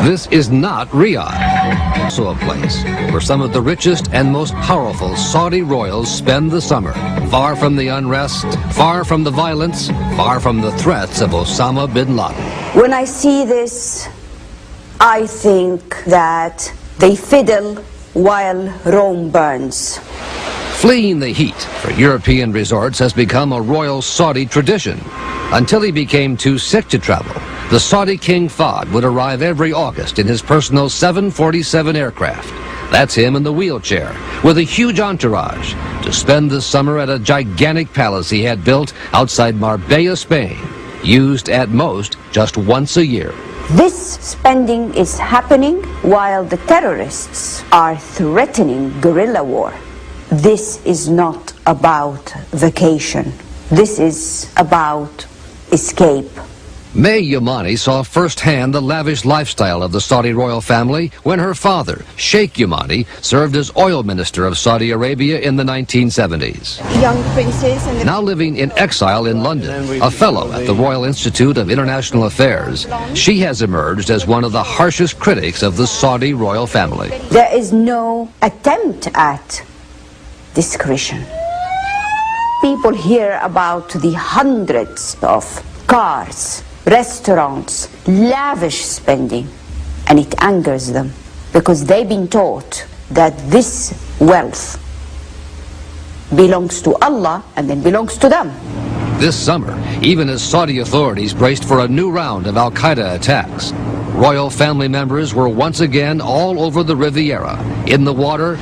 This is not Riyadh, also a place where some of the richest and most powerful Saudi royals spend the summer, far from the unrest, far from the violence, far from the threats of Osama bin Laden. When I see this, I think that they fiddle while Rome burns. Fleeing the heat for European resorts has become a royal Saudi tradition. Until he became too sick to travel, the Saudi King Fhad would arrive every August in his personal 747 aircraft. That's him in the wheelchair, with a huge entourage, to spend the summer at a gigantic palace he had built outside Marbella, Spain, used at most just once a year. This spending is happening while the terrorists are threatening guerrilla war. This is not about vacation. This is about escape. May Yamani saw firsthand the lavish lifestyle of the Saudi royal family when her father, Sheikh Yamani, served as oil minister of Saudi Arabia in the 1970s. Young princes and Now living in exile in London, a fellow at the Royal Institute of International Affairs, she has emerged as one of the harshest critics of the Saudi royal family. there is no attempt at discretion. People hear about the hundreds of cars, restaurants, lavish spending, and it angers them because they've been taught that this wealth belongs to Allah and then belongs to them. This summer, even as Saudi authorities braced for a new round of al-Qaeda attacks, royal family members were once again all over the Riviera, in the water,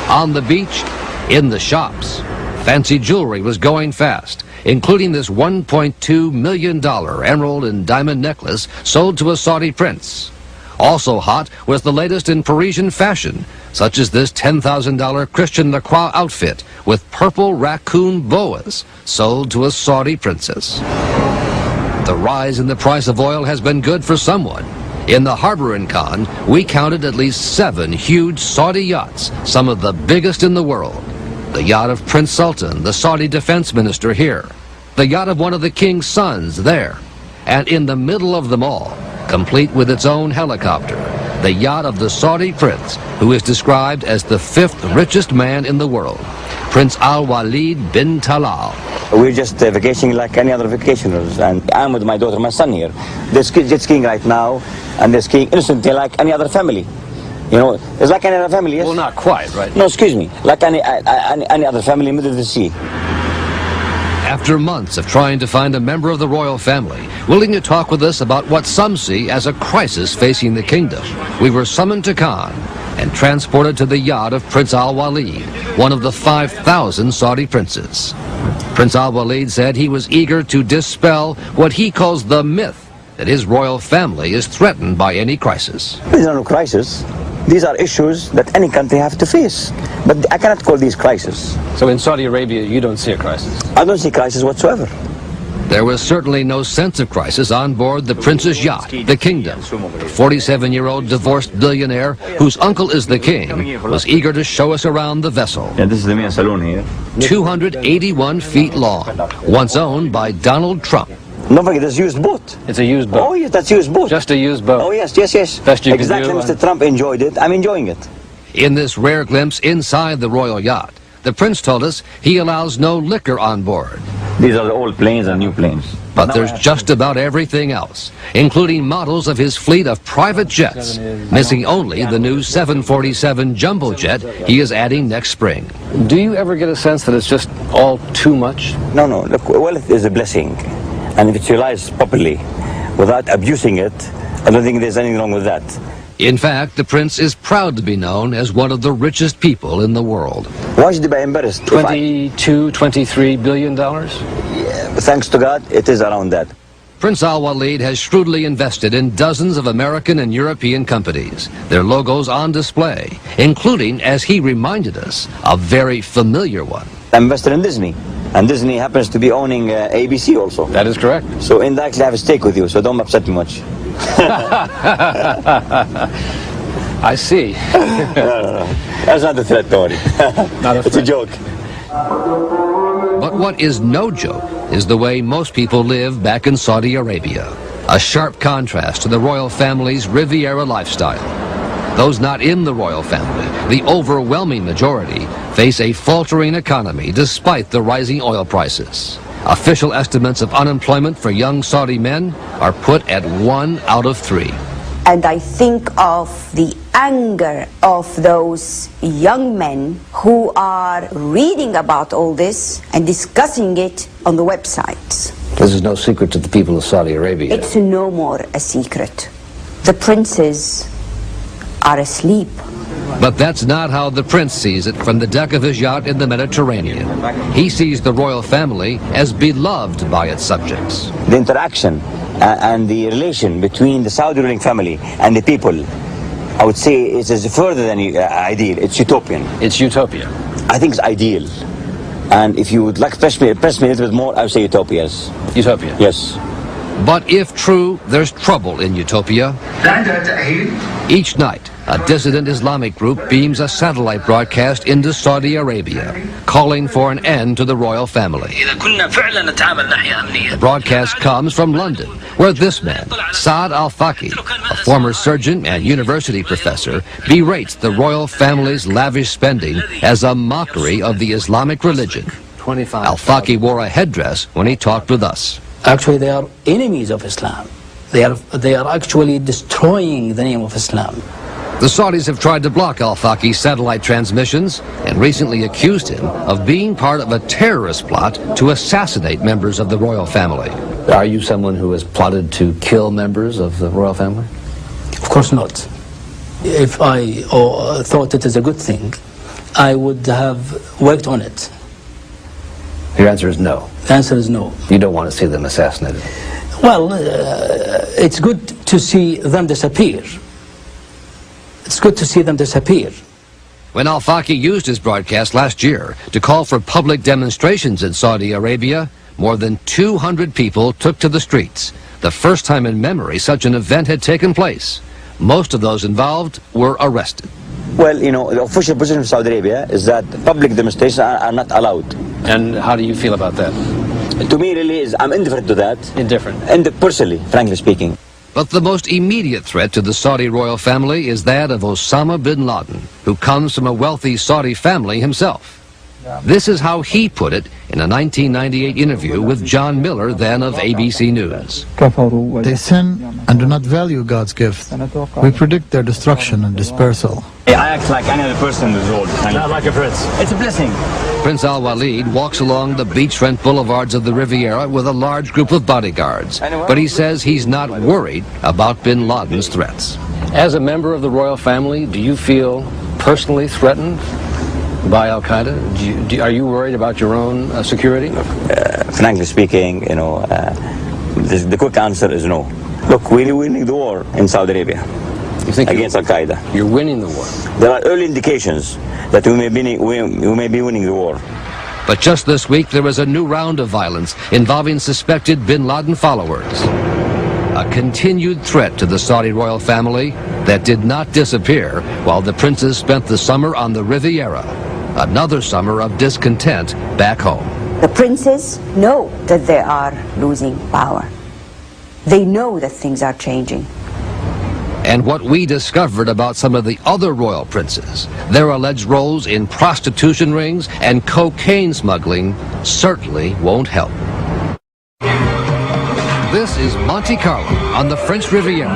on the beach, in the shops. Fancy jewelry was going fast, including this $1.2 million emerald and diamond necklace sold to a Saudi prince. Also hot was the latest in Parisian fashion, such as this $10,000 Christian Lacroix outfit with purple raccoon boas sold to a Saudi princess. The rise in the price of oil has been good for someone. In the harbor in Cannes, we counted at least 7 huge Saudi yachts, some of the biggest in the world. The yacht of Prince Sultan, the Saudi defense minister, here. The yacht of one of the king's sons, there. And in the middle of them all, complete with its own helicopter, the yacht of the Saudi prince, who is described as the 5th richest man in the world, Prince Walid bin Talal. We're just vacationing like any other vacationers, and I'm with my daughter, my son here. They're jet skiing right now, and they're skiing innocently like any other family. You know, it's like any other family, yes? Well, not quite, right? No, excuse me, like any other family in the middle of the sea. After months of trying to find a member of the royal family willing to talk with us about what some see as a crisis facing the kingdom, we were summoned to Cannes and transported to the yacht of Prince Al-Walid, one of the 5,000 Saudi princes. Prince Al-Walid said he was eager to dispel what he calls the myth that his royal family is threatened by any crisis. These are no crisis. These are issues that any country have to face. But I cannot call these crises. So in Saudi Arabia, you don't see a crisis? I don't see crisis whatsoever. There was certainly no sense of crisis on board the prince's yacht, the Kingdom. The 47-year-old divorced billionaire, whose uncle is the king, was eager to show us around the vessel. Yeah, this is the main saloon here. 281 feet long, once owned by Donald Trump. Don't forget, it's a used boat. It's a used boat. Oh, yes, that's a used boat. Just a used boat. Oh, yes, yes, yes. Best you exactly, can do. Mr. Trump enjoyed it. I'm enjoying it. In this rare glimpse inside the royal yacht, the prince told us he allows no liquor on board. These are the old planes and new planes. But there's just about everything else, including models of his fleet of private jets, missing only the new 747 jumbo jet he is adding next spring. Do you ever get a sense that it's just all too much? No, no. Look, wealth is a blessing. And if it's utilized properly, without abusing it, I don't think there's anything wrong with that. In fact, the prince is proud to be known as one of the richest people in the world. Why should they be embarrassed? $23 billion? Yeah, thanks to God, it is around that. Prince Al-Walid has shrewdly invested in dozens of American and European companies, their logos on display, including, as he reminded us, a very familiar one. I'm invested in Disney, and Disney happens to be owning ABC also. That is correct. So indirectly I have a stake with you, so don't upset me much. I see. No. That's not a threat, Tori. It's a joke. But what is no joke is the way most people live back in Saudi Arabia. a sharp contrast to the royal family's Riviera lifestyle. Those not in the royal family, the overwhelming majority, face a faltering economy despite the rising oil prices. Official estimates of unemployment for young Saudi men are put at 1 out of 3. And I think of the anger of those young men who are reading about all this and discussing it on the websites. This is no secret to the people of Saudi Arabia. It's no more a secret. The princes are asleep. But that's not how the prince sees it from the deck of his yacht in the Mediterranean. He sees the royal family as beloved by its subjects. The interaction and the relation between the Saudi ruling family and the people, I would say, is further than ideal. It's utopian. It's utopia. I think it's ideal. And if you would like to press me a little bit more, I would say utopias. Utopia. Yes. But if true, there's trouble in utopia. Each night, a dissident Islamic group beams a satellite broadcast into Saudi Arabia, calling for an end to the royal family. The broadcast comes from London, where this man, Saad al-Faqih, a former surgeon and university professor, berates the royal family's lavish spending as a mockery of the Islamic religion. Al-Faqih wore a headdress when he talked with us. Actually, they are enemies of Islam. They are actually destroying the name of Islam. The Saudis have tried to block al-Faqih's satellite transmissions and recently accused him of being part of a terrorist plot to assassinate members of the royal family. Are you someone who has plotted to kill members of the royal family? Of course not. If I thought it is a good thing, I would have worked on it. Your answer is no. The answer is no. You don't want to see them assassinated. Well, it's good to see them disappear. It's good to see them disappear. When al-Faqih used his broadcast last year to call for public demonstrations in Saudi Arabia, more than 200 people took to the streets. The first time in memory such an event had taken place. Most of those involved were arrested. Well, you know, the official position of Saudi Arabia is that public demonstrations are not allowed. And how do you feel about that? To me, really, I'm indifferent to that. Indifferent? Personally, frankly speaking. But the most immediate threat to the Saudi royal family is that of Osama bin Laden, who comes from a wealthy Saudi family himself. This is how he put it in a 1998 interview with John Miller, then of ABC News. They sin and do not value God's gift. We predict their destruction and dispersal. I act like any other person in the world. Not like a prince. It's a blessing. Prince Walid walks along the beachfront boulevards of the Riviera with a large group of bodyguards, but he says he's not worried about bin Laden's threats. As a member of the royal family, do you feel personally threatened by Al-Qaeda? Are you worried about your own security? Frankly speaking, you know, the quick answer is no. Look, we're winning the war in Saudi Arabia. You think against Al-Qaeda. You're winning the war? There are early indications that we may be winning the war. But just this week, there was a new round of violence involving suspected bin Laden followers. A continued threat to the Saudi royal family that did not disappear while the princes spent the summer on the Riviera. Another summer of discontent back home. The princes know that they are losing power. They know that things are changing. And what we discovered about some of the other royal princes, their alleged roles in prostitution rings and cocaine smuggling, certainly won't help. This is Monte Carlo on the French Riviera,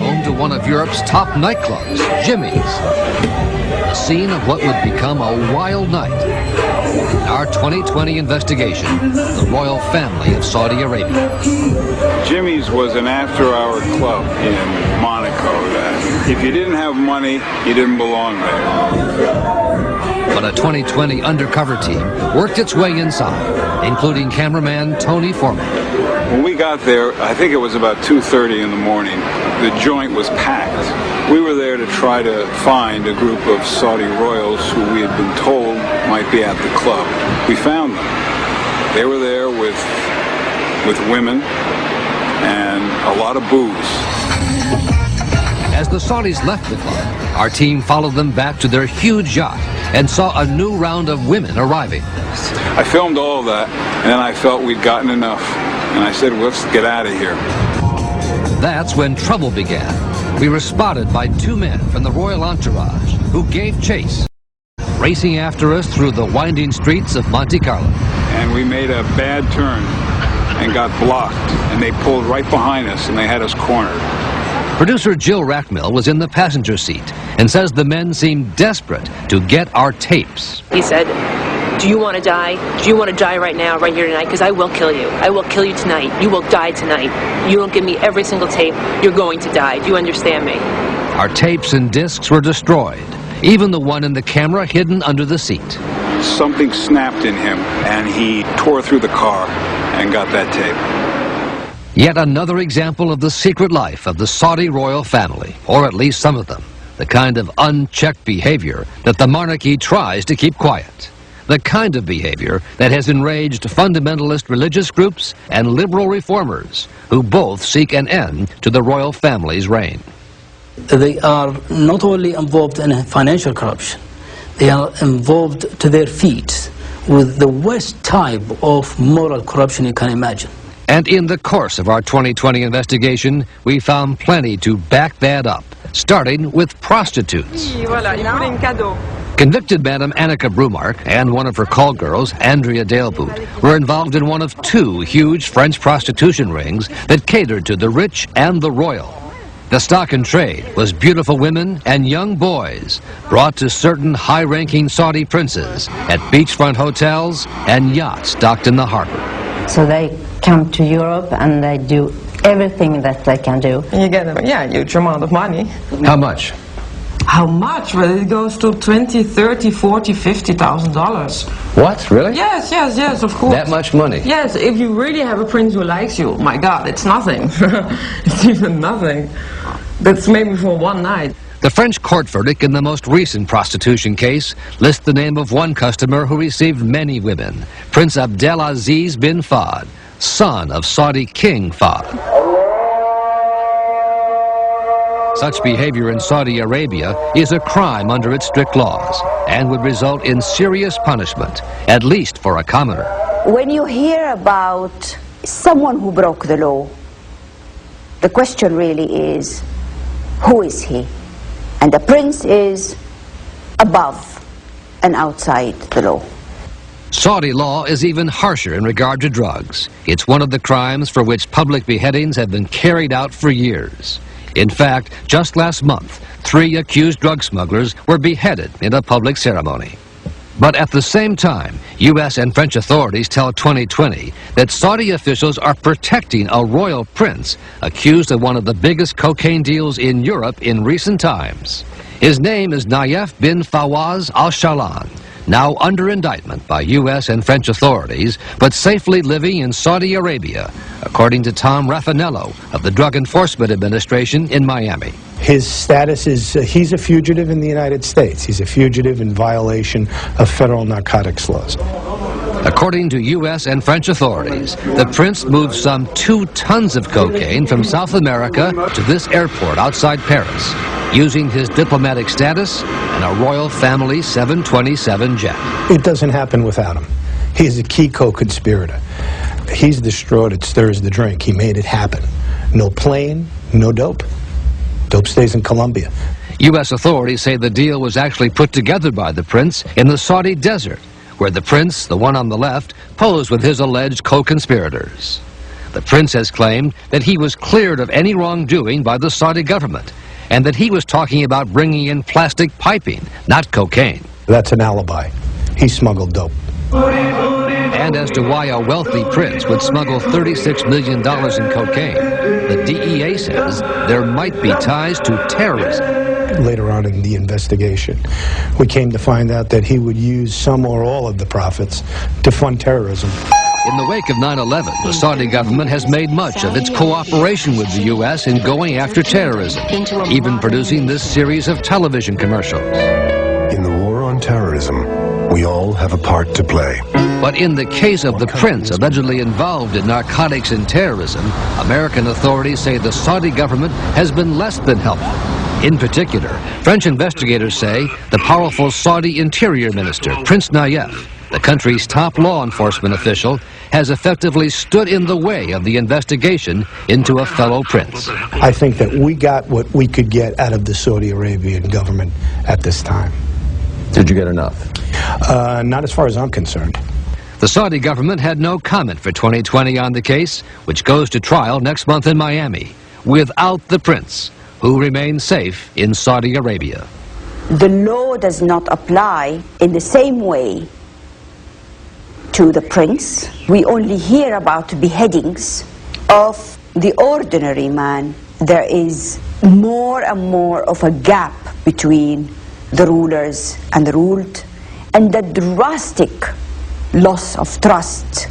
home to one of Europe's top nightclubs, Jimmy's. The scene of what would become a wild night. Our 2020 investigation, the royal family of Saudi Arabia. Jimmy's was an after-hour club in Monaco that if you didn't have money, you didn't belong there. But a 2020 undercover team worked its way inside, including cameraman Tony Foreman. When we got there, I think it was about 2:30 in the morning. The joint was packed. We were there to try to find a group of Saudi royals who we had been told might be at the club. We found them. They were there with women and a lot of booze. As the Saudis left the club, our team followed them back to their huge yacht and saw a new round of women arriving. I filmed all of that, and then I felt we'd gotten enough. And I said, let's get out of here. That's when trouble began. We were spotted by two men from the royal entourage who gave chase, racing after us through the winding streets of Monte Carlo. And we made a bad turn and got blocked. And they pulled right behind us and they had us cornered. Producer Jill Rackmill was in the passenger seat and says the men seemed desperate to get our tapes. He said, do you want to die? Do you want to die right now, right here tonight? Because I will kill you. I will kill you tonight. You will die tonight. You don't give me every single tape, you're going to die. Do you understand me? Our tapes and discs were destroyed, even the one in the camera hidden under the seat. Something snapped in him and he tore through the car and got that tape. Yet another example of the secret life of the Saudi royal family, or at least some of them, the kind of unchecked behavior that the monarchy tries to keep quiet. The kind of behavior that has enraged fundamentalist religious groups and liberal reformers who both seek an end to the royal family's reign. They are not only involved in financial corruption, they are involved to their feet with the worst type of moral corruption you can imagine. And in the course of our 2020 investigation, we found plenty to back that up, starting with prostitutes. Convicted Madam Annika Brumark and one of her call girls, Andrea Dalebout, were involved in one of two huge French prostitution rings that catered to the rich and the royal. The stock in trade was beautiful women and young boys brought to certain high-ranking Saudi princes at beachfront hotels and yachts docked in the harbor. So they come to Europe and they do everything that they can do. And you get a huge amount of money. How much? How much? Well, it goes to $20,000, $30,000, $40,000, $50,000. What? Really? Yes, of course. That much money? Yes, if you really have a prince who likes you, my God, it's nothing. It's even nothing. That's maybe for one night. The French court verdict in the most recent prostitution case lists the name of one customer who received many women, Prince Abdel Azziz bin Fhad, son of Saudi King Fhad. Such behavior in Saudi Arabia is a crime under its strict laws and would result in serious punishment, at least for a commoner. When you hear about someone who broke the law, the question really is, who is he? And the prince is above and outside the law. Saudi law is even harsher in regard to drugs. It's one of the crimes for which public beheadings have been carried out for years. In fact, just last month, 3 accused drug smugglers were beheaded in a public ceremony. But at the same time, U.S. and French authorities tell 2020 that Saudi officials are protecting a royal prince accused of one of the biggest cocaine deals in Europe in recent times. His name is Nayef bin Fawwaz al-Shaalan, now under indictment by U.S. and French authorities, but safely living in Saudi Arabia, according to Tom Raffanello of the Drug Enforcement Administration in Miami. His status is he's a fugitive in the United States. He's a fugitive in violation of federal narcotics laws. According to U.S. and French authorities, the prince moved some 2 tons of cocaine from South America to this airport outside Paris, using his diplomatic status and a royal family 727 jet. It doesn't happen without him. He's a key co-conspirator. He's the straw that stirs the drink. He made it happen. No plane, no dope. Dope stays in Colombia. U.S. authorities say the deal was actually put together by the prince in the Saudi desert, where the prince, the one on the left, posed with his alleged co-conspirators. The prince has claimed that he was cleared of any wrongdoing by the Saudi government, and that he was talking about bringing in plastic piping, not cocaine. That's an alibi. He smuggled dope. And as to why a wealthy prince would smuggle $36 million in cocaine, the DEA says there might be ties to terrorism. Later on in the investigation, we came to find out that he would use some or all of the profits to fund terrorism. In the wake of 9/11, the Saudi government has made much of its cooperation with the U.S. in going after terrorism, even producing this series of television commercials. In the war on terrorism, we all have a part to play. But in the case of the prince allegedly involved in narcotics and terrorism, American authorities say the Saudi government has been less than helpful. In particular, French investigators say the powerful Saudi interior minister, Prince Nayef, the country's top law enforcement official, has effectively stood in the way of the investigation into a fellow prince. I think that we got what we could get out of the Saudi Arabian government at this time. Did you get enough? Not as far as I'm concerned. The Saudi government had no comment for 2020 on the case, which goes to trial next month in Miami, without the prince, who remains safe in Saudi Arabia. The law does not apply in the same way to the prince. We only hear about beheadings of the ordinary man. There is more and more of a gap between the rulers and the ruled, and the drastic loss of trust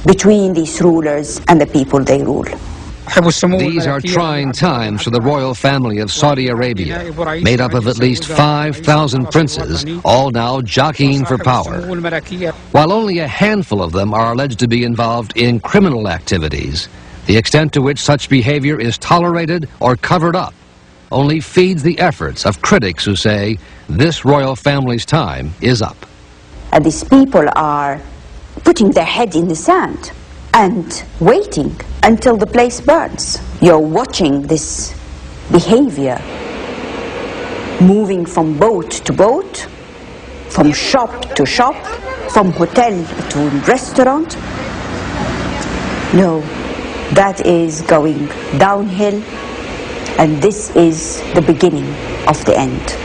between these rulers and the people they rule. These are trying times for the royal family of Saudi Arabia, made up of at least 5,000 princes, all now jockeying for power. While only a handful of them are alleged to be involved in criminal activities, the extent to which such behavior is tolerated or covered up only feeds the efforts of critics who say this royal family's time is up. And these people are putting their head in the sand and waiting until the place burns. You're watching this behavior moving from boat to boat, from shop to shop, from hotel to restaurant. No, that is going downhill, and this is the beginning of the end.